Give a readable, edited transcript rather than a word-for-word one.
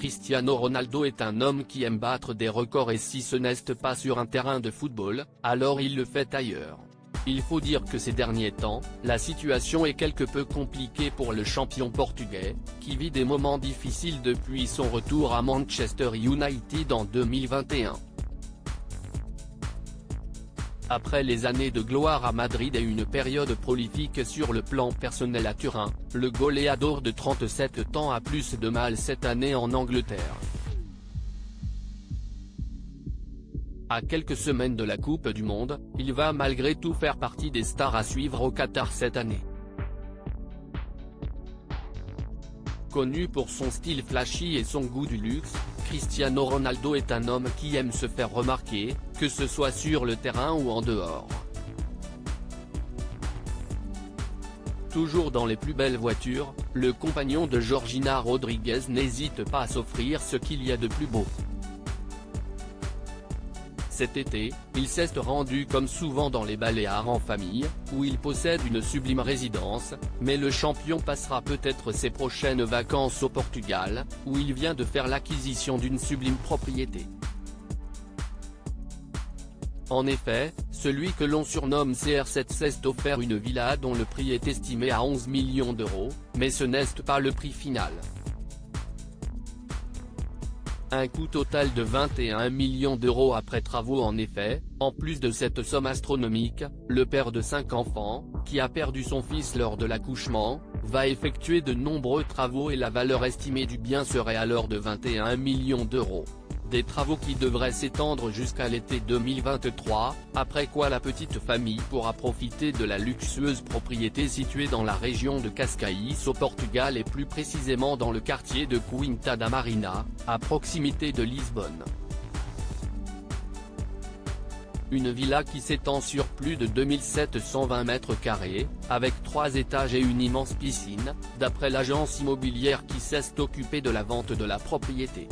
Cristiano Ronaldo est un homme qui aime battre des records et si ce n'est pas sur un terrain de football, alors il le fait ailleurs. Il faut dire que ces derniers temps, la situation est quelque peu compliquée pour le champion portugais, qui vit des moments difficiles depuis son retour à Manchester United en 2021. Après les années de gloire à Madrid et une période prolifique sur le plan personnel à Turin, le goléador de 37 ans a plus de mal cette année en Angleterre. À quelques semaines de la Coupe du Monde, il va malgré tout faire partie des stars à suivre au Qatar cette année. Connu pour son style flashy et son goût du luxe, Cristiano Ronaldo est un homme qui aime se faire remarquer, que ce soit sur le terrain ou en dehors. Toujours dans les plus belles voitures, le compagnon de Georgina Rodriguez n'hésite pas à s'offrir ce qu'il y a de plus beau. Cet été, il s'est rendu comme souvent dans les Baléares en famille, où il possède une sublime résidence, mais le champion passera peut-être ses prochaines vacances au Portugal, où il vient de faire l'acquisition d'une sublime propriété. En effet, celui que l'on surnomme CR7 s'est offert une villa dont le prix est estimé à 11 millions d'euros, mais ce n'est pas le prix final. Un coût total de 21 millions d'euros après travaux en effet. En plus de cette somme astronomique, le père de 5 enfants, qui a perdu son fils lors de l'accouchement, va effectuer de nombreux travaux et la valeur estimée du bien serait alors de 21 millions d'euros. Des travaux qui devraient s'étendre jusqu'à l'été 2023, après quoi la petite famille pourra profiter de la luxueuse propriété située dans la région de Cascais au Portugal et plus précisément dans le quartier de Quinta da Marina, à proximité de Lisbonne. Une villa qui s'étend sur plus de 2720 mètres carrés, avec 3 étages et une immense piscine, d'après l'agence immobilière qui s'est occupée de la vente de la propriété.